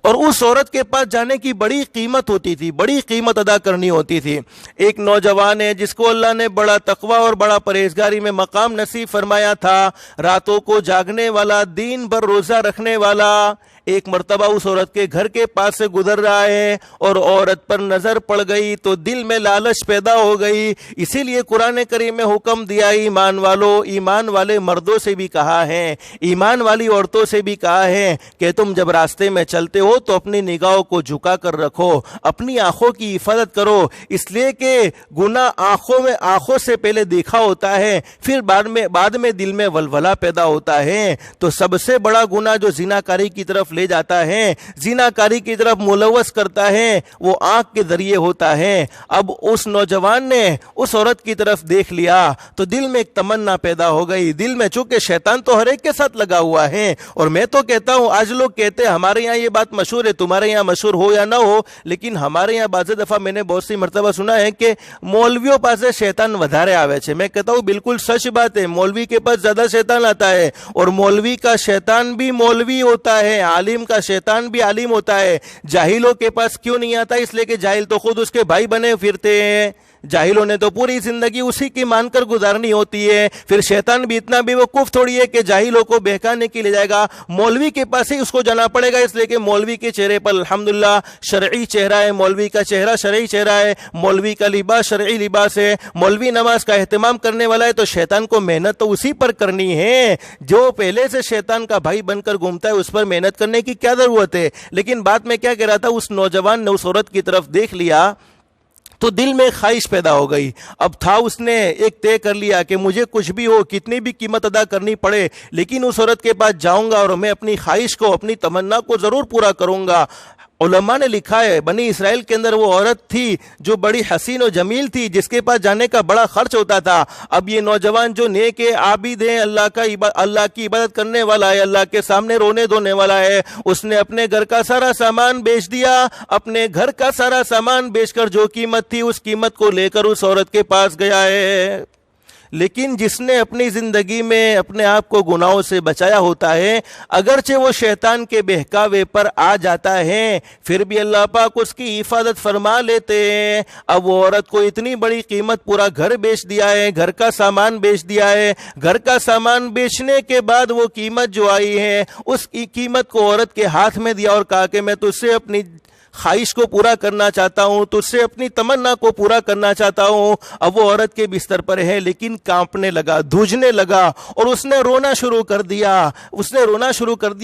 Speaker 1: اور اس عورت کے پاس جانے کی بڑی قیمت ہوتی تھی، بڑی قیمت ادا کرنی ہوتی تھی. ایک نوجوان ہے جس کو اللہ نے بڑا تقوی اور بڑا پرہیزگاری میں مقام نصیب فرمایا تھا، راتوں کو جاگنے والا، دن بھر روزہ رکھنے والا. ایک مرتبہ اس عورت کے گھر کے پاس سے گزر رہا ہے اور عورت پر نظر پڑ گئی تو دل میں لالچ پیدا ہو گئی. اسی لیے قرآن کریم میں حکم دیا، ایمان والو، ایمان والے مردوں سے بھی کہا ہے، ایمان والی عورتوں سے بھی کہا ہے کہ تم جب راستے میں چلتے ہو تو اپنی نگاہوں کو جھکا کر رکھو، اپنی آنکھوں کی حفاظت کرو، اس لیے کہ گناہ آنکھوں سے پہلے دیکھا ہوتا ہے، پھر بعد میں دل میں ولولہ پیدا ہوتا ہے. تو سب سے بڑا گناہ جو زناکاری کی طرف لے جاتا ہے، زناکاری کی طرف ملوث کرتا ہے، وہ آنکھ کے ذریعے ہوتا ہے. اب اس نوجوان نے اس عورت کی طرف دیکھ لیا تو دل میں ایک تمنا پیدا ہو گئی. دل میں، چونکہ شیطان تو ہر ایک کے ساتھ لگا ہوا ہے، اور میں تو کہتا ہوں، آج لوگ کہتے ہیں ہمارے یہاں یہ بات مشہور ہے، تمہارے یہاں مشہور ہو یا نہ ہو، لیکن ہمارے یہاں بعض دفعہ میں نے بہت سی مرتبہ سنا ہے کہ مولویوں پاس شیطان ودھارے آوے چھے. میں کہتا ہوں بالکل سچ بات ہے، مولوی کے پاس زیادہ شیطان آتا ہے، اور مولوی کا شیطان بھی مولوی ہوتا ہے، عالم کا شیطان بھی عالم ہوتا ہے. جاہلوں کے پاس کیوں نہیں آتا؟ اس لیے کہ جاہل تو خود اس کے بھائی بنے پھرتے ہیں. جاہلوں نے تو پوری زندگی اسی کی مان کر گزارنی ہوتی ہے. پھر شیطان بھی اتنا بیوقوف تھوڑی ہے کہ جاہلوں کو بہکانے کے لیے جائے گا. مولوی کے پاس ہی اس کو جانا پڑے گا, اس لیے کہ مولوی کے چہرے پر الحمدللہ شرعی چہرہ ہے, مولوی کا چہرہ شرعی چہرہ ہے, مولوی کا لباس شرعی لباس ہے, مولوی نماز کا اہتمام کرنے والا ہے. تو شیطان کو محنت تو اسی پر کرنی ہے. جو پہلے سے شیطان کا بھائی بن کر گھومتا ہے اس پر محنت کرنے کی کیا ضرورت ہے؟ لیکن بات میں کیا کہہ رہا تھا, اس نوجوان نے اس عورت کی طرف دیکھ لیا تو دل میں خواہش پیدا ہو گئی. اب تھا اس نے ایک طے کر لیا کہ مجھے کچھ بھی ہو, کتنی بھی قیمت ادا کرنی پڑے, لیکن اس عورت کے پاس جاؤں گا اور میں اپنی خواہش کو, اپنی تمنا کو ضرور پورا کروں گا. علماء نے لکھا ہے بنی اسرائیل کے اندر وہ عورت تھی جو بڑی حسین و جمیل تھی, جس کے پاس جانے کا بڑا خرچ ہوتا تھا. اب یہ نوجوان جو نیک ہے, عابد ہے, اللہ کی عبادت کرنے والا ہے, اللہ کے سامنے رونے دھونے والا ہے, اس نے اپنے گھر کا سارا سامان بیچ دیا. اپنے گھر کا سارا سامان بیچ کر جو قیمت تھی اس قیمت کو لے کر اس عورت کے پاس گیا ہے. لیکن جس نے اپنی زندگی میں اپنے آپ کو گناہوں سے بچایا ہوتا ہے, اگرچہ وہ شیطان کے بہکاوے پر آ جاتا ہے, پھر بھی اللہ پاک اس کی حفاظت فرما لیتے ہیں. اب وہ عورت کو اتنی بڑی قیمت, پورا گھر بیچ دیا ہے, گھر کا سامان بیچ دیا ہے. گھر کا سامان بیچنے کے بعد وہ قیمت جو آئی ہے اس کی قیمت کو عورت کے ہاتھ میں دیا اور کہا کہ میں تجھ سے اپنی خواہش کو پورا کرنا چاہتا ہوں, تجھ سے اپنی تمنا کو پورا کرنا چاہتا ہوں. اب وہ عورت کے بستر پر ہے لیکن کانپنے لگا, دھوجنے لگا اور اس نے رونا شروع کر دیا.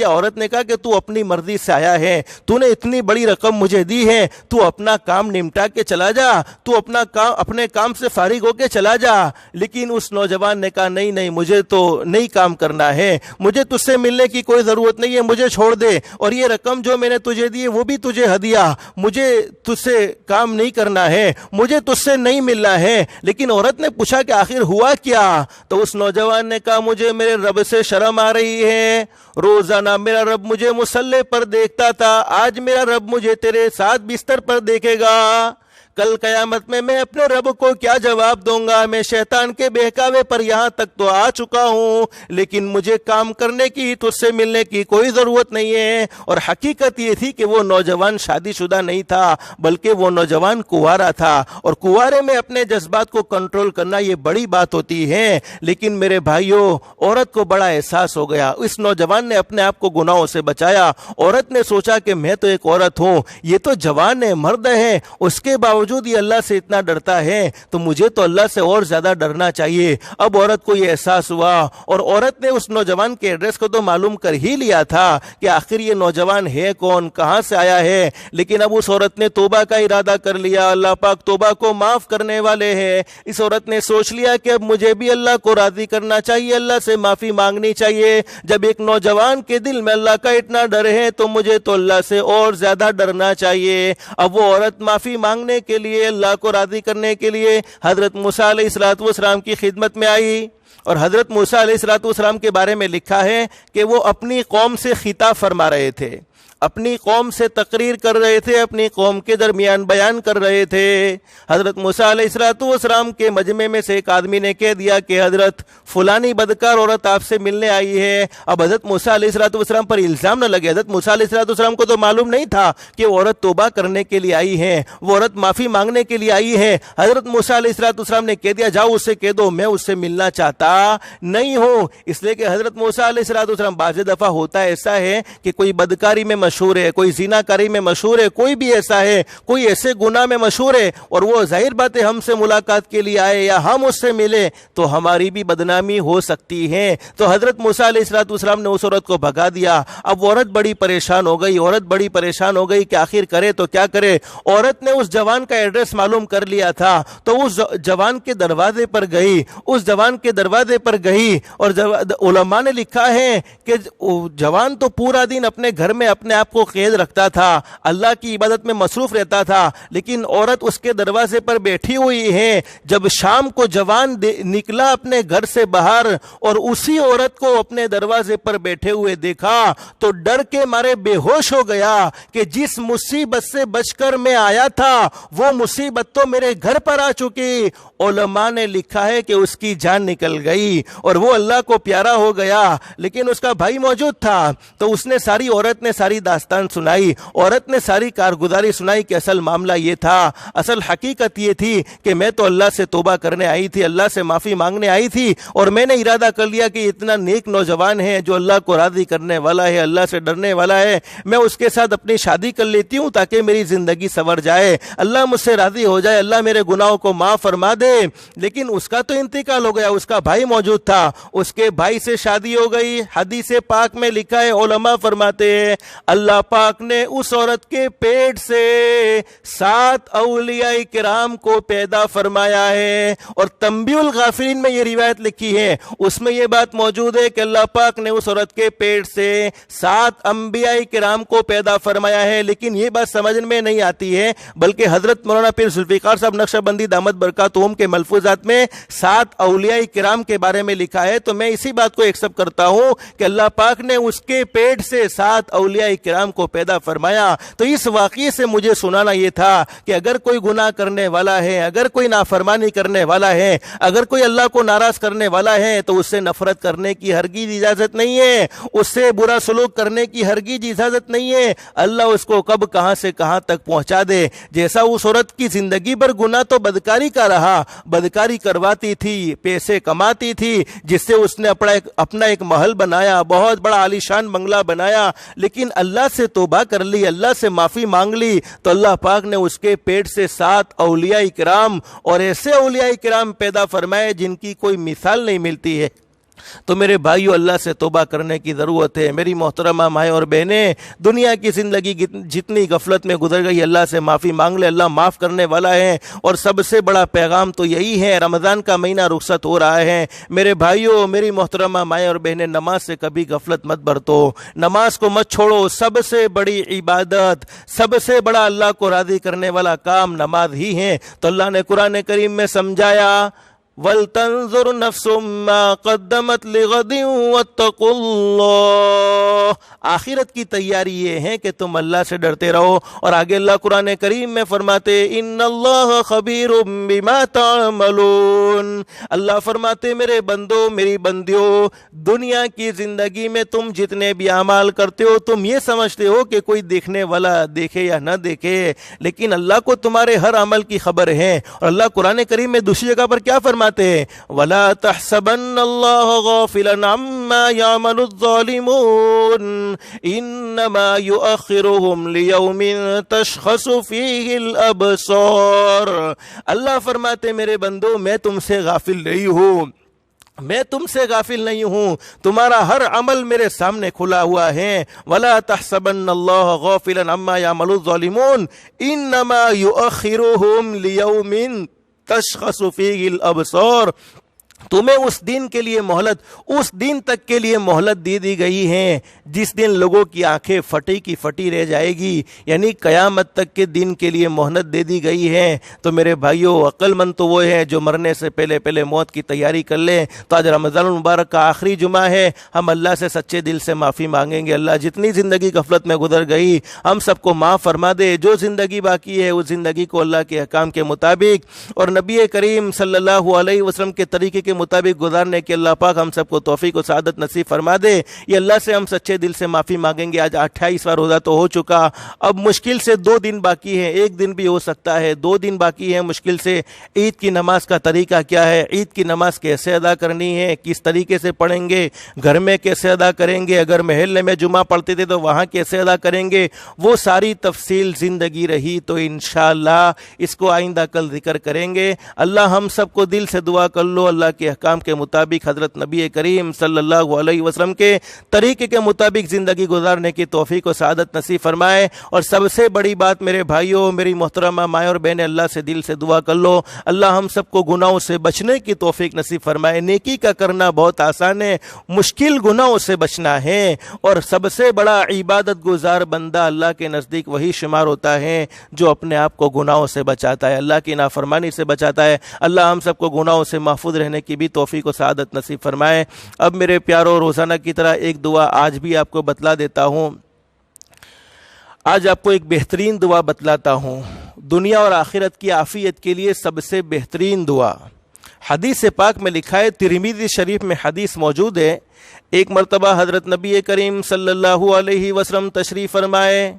Speaker 1: عورت نے کہا کہ تو اپنی مرضی سے آیا ہے, تو نے اتنی بڑی رقم مجھے دی ہے, تو اپنا کام نمٹا کے چلا جا, تو اپنے کام سے فارغ ہو کے چلا جا. لیکن اس نوجوان نے کہا نہیں, مجھے تو نہیں کام کرنا ہے, مجھے تجھ سے ملنے کی کوئی ضرورت نہیں ہے, مجھے چھوڑ دے, اور یہ رقم جو میں نے تجھے دی ہے وہ بھی تجھے ہدیہ, مجھے تجھ سے کام نہیں کرنا ہے, مجھے تجھ سے نہیں ملنا ہے. لیکن عورت نے پوچھا کہ آخر ہوا کیا؟ تو اس نوجوان نے کہا مجھے میرے رب سے شرم آ رہی ہے. روزانہ میرا رب مجھے مصلی پر دیکھتا تھا, آج میرا رب مجھے تیرے ساتھ بستر پر دیکھے گا. کل قیامت میں اپنے رب کو کیا جواب دوں گا؟ میں شیطان کے بہکاوے پر یہاں تک تو آ چکا ہوں, لیکن مجھے کام کرنے کی, تجھ سے ملنے کی کوئی ضرورت نہیں ہے. اور حقیقت یہ تھی کہ وہ نوجوان شادی شدہ نہیں تھا, بلکہ وہ نوجوان کنوارا تھا, اور کنوارے میں اپنے جذبات کو کنٹرول کرنا یہ بڑی بات ہوتی ہے. لیکن میرے بھائیوں, عورت کو بڑا احساس ہو گیا. اس نوجوان نے اپنے آپ کو گناہوں سے بچایا. عورت نے سوچا کہ میں تو ایک عورت ہوں, یہ تو جوان ہے, مرد ہے, اس کے باوجود یہ اللہ سے اتنا ڈرتا ہے, تو مجھے تو اللہ سے اور زیادہ ڈرنا چاہیے. اب عورت کو یہ احساس ہوا, اور عورت نے اس نوجوان کے ایڈریس کو تو معلوم کر ہی لیا تھا کہ آخر یہ نوجوان ہے کون, کہاں سے آیا ہے. لیکن اب اس عورت نے توبہ کا ارادہ کر لیا. اللہ پاک توبہ کو معاف کرنے والے ہیں. اس عورت نے سوچ لیا کہ اب مجھے بھی اللہ کو راضی کرنا چاہیے, اللہ سے معافی مانگنی چاہیے. جب ایک نوجوان کے دل میں اللہ کا اتنا ڈر ہے تو مجھے تو اللہ سے اور زیادہ ڈرنا چاہیے. اب وہ عورت معافی مانگنے کے لیے, اللہ کو راضی کرنے کے لیے حضرت موسیٰ علیہ السلام کی خدمت میں آئی. اور حضرت موسیٰ علیہ السلام کے بارے میں لکھا ہے کہ وہ اپنی قوم سے خطاب فرما رہے تھے, اپنی قوم سے تقریر کر رہے تھے, اپنی قوم کے درمیان بیان کر رہے تھے. حضرت موسیٰ علیہ السلام کے مجمع میں سے ایک آدمی نے کہہ دیا کہ حضرت فلانی بدکار عورت آپ سے ملنے آئی ہے. اب حضرت موسیٰ علیہ السلام پر الزام نہ لگے. حضرت موسیٰ علیہ السلام کو تو معلوم نہیں تھا کہ وہ عورت توبہ کرنے کے لیے آئی ہے, وہ عورت معافی مانگنے کے لیے آئی ہے. حضرت موسیٰ علیہ السلام نے کہہ دیا جاؤ اس سے کہہ دو میں اس سے ملنا چاہتا نہیں ہوں. اس لیے کہ حضرت موسیٰ علیہ السلام بعض دفعہ ہوتا ایسا ہے کہ کوئی بدکاری میں مشہور ہے, کوئی زنا کاری میں مشہور ہے, کوئی بھی ایسا ہے, کوئی ایسے گناہ میں مشہور ہے, اور وہ ظاہر بات ہے ہم سے ملاقات کے لیے آئے یا ہم اس سے ملے تو ہماری بھی بدنامی ہو سکتی ہے. تو حضرت موسیٰ علیہ السلام نے اس عورت کو بھگا دیا. اب عورت بڑی پریشان ہو گئی, کہ آخر کرے تو کیا کرے. عورت نے اس جوان کا ایڈریس معلوم کر لیا تھا, تو اس جوان کے دروازے پر گئی, اور علماء نے لکھا ہے کہ جوان تو پورا دن اپنے گھر میں اپنے آپ کو قید رکھتا تھا، اللہ کی عبادت میں مصروف رہتا تھا، لیکن عورت اس کے دروازے پر بیٹھی ہوئی ہے۔ جب شام کو جوان نکلا اپنے گھر سے باہر اور اسی عورت کو اپنے دروازے پر بیٹھے ہوئے دیکھا تو ڈر کے مارے بے ہوش ہو گیا کہ جس مصیبت سے بچ کر میں آیا تھا وہ مصیبت تو میرے گھر پر آ چکی۔ علماء نے لکھا ہے کہ اس کی جان نکل گئی اور وہ اللہ کو پیارا ہو گیا، لیکن اس کا بھائی موجود تھا تو اس نے عورت نے ساری داستان سنائی، عورت نے ساری کارگزاری سنائی کہ اصل معاملہ یہ تھا، اصل حقیقت یہ تھی کہ میں تو اللہ سے توبہ کرنے آئی تھی، اللہ سے معافی مانگنے آئی تھی، اور میں نے ارادہ کر لیا کہ اتنا نیک نوجوان ہے جو اللہ کو راضی کرنے والا ہے، اللہ سے ڈرنے والا ہے، میں اس کے ساتھ اپنی شادی کر لیتی ہوں تاکہ میری زندگی سنور جائے، اللہ مجھ سے راضی ہو جائے، اللہ میرے گناہوں کو معاف فرما دے۔ لیکن اس کا تو انتقال ہو گیا، اس کا بھائی موجود تھا، اس کے بھائی سے شادی ہو گئی۔ حدیث پاک میں لکھا ہے، علماء فرماتے ہیں اللہ پاک نے اس عورت کے پیٹ سے 7 اولیاء کرام کو پیدا فرمایا ہے، اور تنبیہ الغافلین میں یہ روایت لکھی ہے، اس میں یہ بات موجود ہے کہ اللہ پاک نے اس عورت کے پیٹ سے 7 انبیاء کرام کو پیدا فرمایا ہے۔ لیکن یہ بات سمجھ میں نہیں آتی ہے، بلکہ حضرت مولانا پیر ذوالفقار صاحب نقشبندی دامت برکاتہم کے ملفوظات میں 7 اولیاء کرام کے بارے میں لکھا ہے، تو میں اسی بات کو ایکسپٹ کرتا ہوں کہ اللہ پاک نے اس کے پیٹ سے 7 اولیاء کرام کو پیدا فرمایا۔ تو اس واقعے سے مجھے سنانا یہ تھا کہ اگر کوئی گناہ کرنے والا ہے، اگر کوئی نافرمانی کرنے والا ہے، اگر کوئی اللہ کو ناراض کرنے والا ہے تو اس سے نفرت کرنے کی ہرگز اجازت نہیں ہے، اس سے برا سلوک کرنے کی ہرگز اجازت نہیں ہے۔ اللہ اس کو کب کہاں سے کہاں تک پہنچا دے۔ جیسا اس عورت کی زندگی پر گناہ تو بدکاری کا رہا، بدکاری کرواتی تھی، پیسے کماتی تھی، جس سے اس نے اپنا ایک محل بنایا، بہت بڑا عالیشان بنگلہ بنایا، لیکن اللہ سے توبہ کر لی، اللہ سے معافی مانگ لی، تو اللہ پاک نے اس کے پیٹ سے 7 اولیاء کرام اور ایسے اولیاء کرام پیدا فرمائے جن کی کوئی مثال نہیں ملتی ہے۔ تو میرے بھائیو، اللہ سے توبہ کرنے کی ضرورت ہے۔ میری محترمہ مائیں اور بہنیں، دنیا کی زندگی جتنی غفلت میں گزر گئی، اللہ سے معافی مانگ لے، اللہ معاف کرنے والا ہے۔ اور سب سے بڑا پیغام تو یہی ہے، رمضان کا مہینہ رخصت ہو رہا ہے، میرے بھائیو، میری محترمہ مائیں اور بہنیں، نماز سے کبھی غفلت مت برتو، نماز کو مت چھوڑو۔ سب سے بڑی عبادت، سب سے بڑا اللہ کو راضی کرنے والا کام نماز ہی ہے۔ تو اللہ نے قرآن کریم میں سمجھایا، وَلْتَنظُرْ نَفْسٌ مَّا قَدَّمَتْ لِغَدٍ وَاتَّقُوا اللَّهَ۔ آخرت کی تیاری یہ ہے کہ تم اللہ سے ڈرتے رہو، اور آگے اللہ قرآن کریم میں فرماتے، اِنَّ اللَّهَ خَبِيرٌ بِمَا تَعْمَلُونَ۔ اللہ فرماتے، میرے بندو، میری بندیوں، دنیا کی زندگی میں تم جتنے بھی اعمال کرتے ہو، تم یہ سمجھتے ہو کہ کوئی دیکھنے والا دیکھے یا نہ دیکھے، لیکن اللہ کو تمہارے ہر عمل کی خبر ہے۔ اور اللہ قرآن کریم میں دوسری جگہ پر کیا فرماتے ہیں؟ وَلَا تَحْسَبَنَّ اللَّهَ غَافِلًا عَمَّا يَعْمَلُ الظَّالِمُونَ إِنَّمَا يُؤَخِّرُهُمْ لِيَوْمٍ تَشْخَصُ فِيهِ الْأَبْصَارُ۔ اللہ فرماتے، میرے بندو، میں تم سے غافل نہیں ہوں، میں تم سے غافل نہیں ہوں، تمہارا ہر عمل میرے سامنے کھلا ہوا ہے۔ وَلَا تَحْسَبَنَّ اللَّهَ غَافِلًا عَمَّا يَعْمَلُ الظَّالِمُونَ إِنَّمَا يُؤَخِّرُهُمْ لِيَوْمٍ تشخص فیہ الابصار۔ تمہیں اس دن کے لیے مہلت، اس دن تک کے لیے مہلت دی گئی ہے جس دن لوگوں کی آنکھیں پھٹی کی پھٹی رہ جائے گی، یعنی قیامت تک کے دن کے لیے مہلت دے دی گئی ہے۔ تو میرے بھائیوں، عقل مند تو وہ ہے جو مرنے سے پہلے پہلے موت کی تیاری کر لے۔ تو آج رمضان المبارک کا آخری جمعہ ہے، ہم اللہ سے سچے دل سے معافی مانگیں گے۔ اللہ جتنی زندگی غفلت میں گزر گئی، ہم سب کو معاف فرما دے۔ جو زندگی باقی ہے اس زندگی کو اللہ کے احکام کے مطابق اور نبی کریم صلی اللہ علیہ وسلم کے طریقے کے مطابق گزارنے کے اللہ پاک ہم سب کو توفیق و سعادت نصیب فرما دے۔ یہ اللہ سے ہم سچے دل سے معافی مانگیں گے۔ آج 28واں روزہ تو ہو چکا، اب مشکل سے 2 دن باقی ہے، 1 دن بھی ہو سکتا ہے، 2 دن باقی ہے مشکل سے۔ عید کی نماز کا طریقہ کیا ہے؟ عید کی نماز کیسے ادا کرنی ہے؟ کس طریقے سے پڑھیں گے؟ گھر میں کیسے ادا کریں گے؟ اگر محلے میں جمعہ پڑھتے تھے تو وہاں کیسے ادا کریں گے؟ وہ ساری تفصیل زندگی رہی تو انشاءاللہ اس کو آئندہ کل ذکر کریں گے۔ اللہ ہم سب کو دل سے دعا کر لو، اللہ کے احکام کے مطابق حضرت نبی کریم صلی اللہ علیہ وسلم کے طریقے کے مطابق زندگی گزارنے کی توفیق و سعادت نصیب فرمائے۔ اور سب سے بڑی بات میرے بھائیوں، میری محترمہ مائیں اور بہنیں، اللہ سے دل سے دعا کر لو، اللہ ہم سب کو گناہوں سے بچنے کی توفیق نصیب فرمائے۔ نیکی کا کرنا بہت آسان ہے، مشکل گناہوں سے بچنا ہے، اور سب سے بڑا عبادت گزار بندہ اللہ کے نزدیک وہی شمار ہوتا ہے جو اپنے آپ کو گناہوں سے بچاتا ہے، اللہ کی نافرمانی سے بچاتا ہے۔ اللہ ہم سب کو گناہوں سے محفوظ رہنے کی بھی توفیق و سعادت نصیب فرمائے۔ اب میرے پیاروں، روزانہ کی طرح ایک دعا آج بھی آپ کو بتلا دیتا ہوں۔ آج آپ کو ایک بہترین دعا بتلاتا ہوں، دنیا اور آخرت کی عافیت کے لیے سب سے بہترین دعا۔ حدیث پاک میں لکھا ہے، ترمذی شریف میں حدیث موجود ہے، ایک مرتبہ حضرت نبی کریم صلی اللہ علیہ وسلم تشریف فرمائے،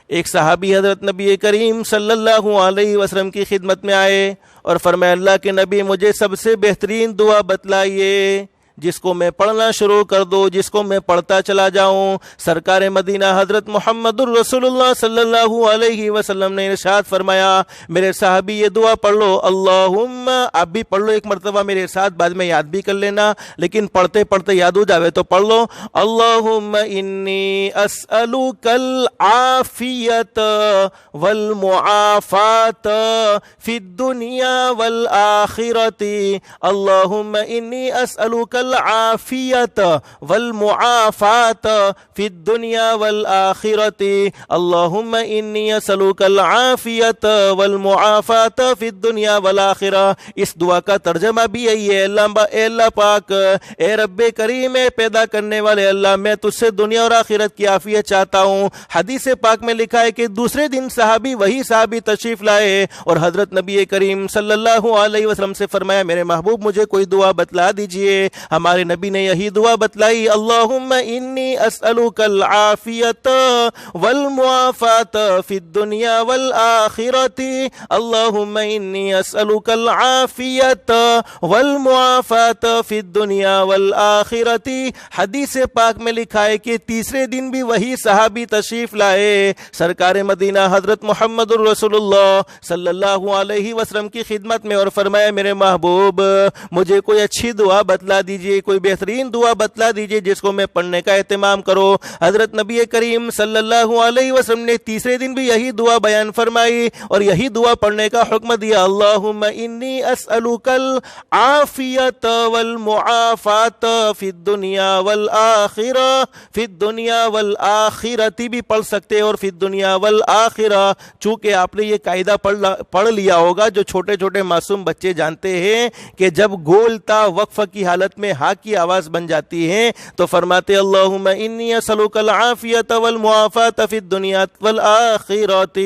Speaker 1: ایک صحابی حضرت نبی کریم صلی اللہ علیہ وسلم کی خدمت میں آئے اور فرمایا، اللہ کے نبی مجھے سب سے بہترین دعا بتلائیے جس کو میں پڑھنا شروع کر دوں، جس کو میں پڑھتا چلا جاؤں۔ سرکار مدینہ حضرت محمد الرسول اللہ صلی اللہ علیہ وسلم نے ارشاد فرمایا، میرے صحابی یہ دعا پڑھ لو، اللہم، آپ بھی پڑھ لو ایک مرتبہ میرے ساتھ، بعد میں یاد بھی کر لینا، لیکن پڑھتے پڑھتے یاد ہو جاوے تو پڑھ لو، اللہم انی اسألک العافیت والمعافات فی الدنیا والآخرت، اللہم انی اسألک العافیت والمعافات فی الدنیا والآخرت، اللہم انی اسألک العافیت والمعافات فی الدنیا والآخرہ۔ اس دعا کا ترجمہ بھی یہی ہے، اے اللہ پاک، اے رب کریم، اے پیدا کرنے والے اللہ، میں تجھ سے دنیا اور آخرت کی عافیت چاہتا ہوں۔ حدیث پاک میں لکھا ہے کہ دوسرے دن وہی صحابی تشریف لائے اور حضرت نبی کریم صلی اللہ علیہ وسلم سے فرمایا، میرے محبوب مجھے کوئی دعا بتلا دیجئے۔ ہمارے نبی نے یہی دعا بتلائی، اللہم انی اسألک العافیت والمعافات فی الدنیا والآخرت، اللہم انی اسألک العافیت والمعافات فی الدنیا والآخرت۔ حدیث پاک میں لکھا ہے کہ تیسرے دن بھی وہی صحابی تشریف لائے سرکار مدینہ حضرت محمد الرسول اللہ صلی اللہ علیہ وسلم کی خدمت میں اور فرمایا، میرے محبوب مجھے کوئی اچھی دعا بتلا دیجئے، کوئی بہترین دعا بتلا دیجئے جس کو میں پڑھنے کا اہتمام کرو۔ حضرت نبی کریم صلی اللہ علیہ وسلم نے تیسرے دن بھی یہی دعا بیان فرمائی اور یہی دعا پڑھنے کا حکم دیا، اللہم انی اسألک العافیت والمعافات فی الدنیا والآخرہ، فی الدنیا والآخرتی بھی پڑھ سکتے اور فی الدنیا والآخرہ، چونکہ آپ نے یہ قاعدہ پڑھ لیا ہوگا جو چھوٹے چھوٹے معصوم بچے جانتے ہیں کہ جب گول تا وقف کی حالت میں ہا کی آواز بن جاتی ہے تو فرماتے اللہم انی اسألک العافیت والمعافات فی الدنیا والآخرۃ،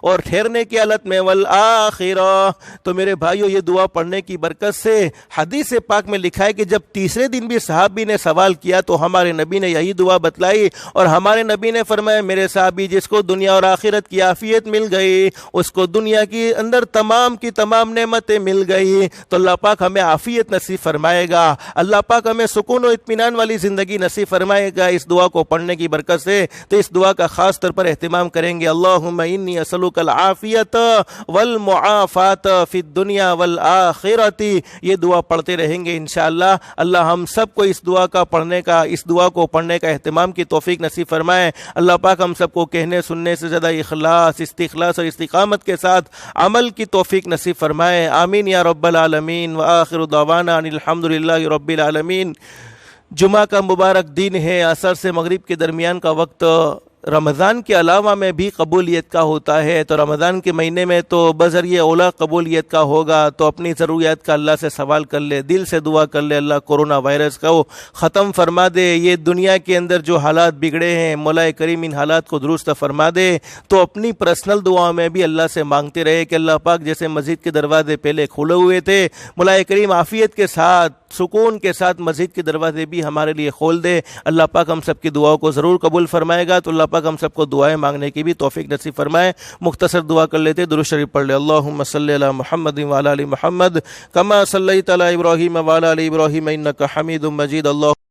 Speaker 1: اور ٹھہرنے کی حالت میں والآخرہ۔ تو میرے بھائیو، یہ دعا پڑھنے کی برکت سے حدیث پاک میں لکھا ہے کہ جب تیسرے دن بھی صحابی نے سوال کیا تو ہمارے نبی نے یہی دعا بتلائی اور ہمارے نبی نے فرمایا، میرے صحابی جس کو دنیا اور آخرت کی عافیت مل گئی، اس کو دنیا کی اندر تمام کی تمام نعمتیں مل گئی، تو اللہ پاک ہمیں عافیت نصیب فرمائے گا، اللہ پاک ہمیں سکون و اطمینان والی زندگی نصیب فرمائے گا اس دعا کو پڑھنے کی برکت سے۔ تو اس دعا کا خاص طور پر اہتمام کریں گے، اللہم انی اسألک العافیت والمعافات فی الدنیا والآخرۃ، یہ دعا پڑھتے رہیں گے انشاءاللہ۔ اللہ ہم سب کو اس دعا کو پڑھنے کا اہتمام کی توفیق نصیب فرمائے۔ اللہ پاک ہم سب کو کہنے سننے سے زیادہ اخلاص، استخلاص اور استقامت کے ساتھ عمل کی توفیق نصیب فرمائے، آمین یا رب العالمین۔ وآخر دعوانا ان الحمدللہ رب العالمین۔ جمعہ کا مبارک دن ہے، عصر سے مغرب کے درمیان کا وقت رمضان کے علاوہ میں بھی قبولیت کا ہوتا ہے، تو رمضان کے مہینے میں تو بذریعہ اولا قبولیت کا ہوگا، تو اپنی ضروریات کا اللہ سے سوال کر لے، دل سے دعا کر لے، اللہ کورونا وائرس کو ختم فرما دے، یہ دنیا کے اندر جو حالات بگڑے ہیں مولا کریم ان حالات کو درست فرما دے۔ تو اپنی پرسنل دعا میں بھی اللہ سے مانگتے رہے کہ اللہ پاک جیسے مسجد کے دروازے پہلے کھلے ہوئے تھے، مولا کریم عافیت کے ساتھ سکون کے ساتھ مسجد کے دروازے بھی ہمارے لیے کھول دے۔ اللہ پاک ہم سب کی دعاؤں کو ضرور قبول فرمائے گا، تو اللہ پاک ہم سب کو دعائیں مانگنے کی بھی توفیق نصیب فرمائے۔ مختصر دعا کر لیتے، درود شریف پڑھ لے، اللہم صلی علی محمد وعلی آل محمد کما صلیت علی ابراہیم وعلی آل ابراہیم انک حمید مجید۔ اللہ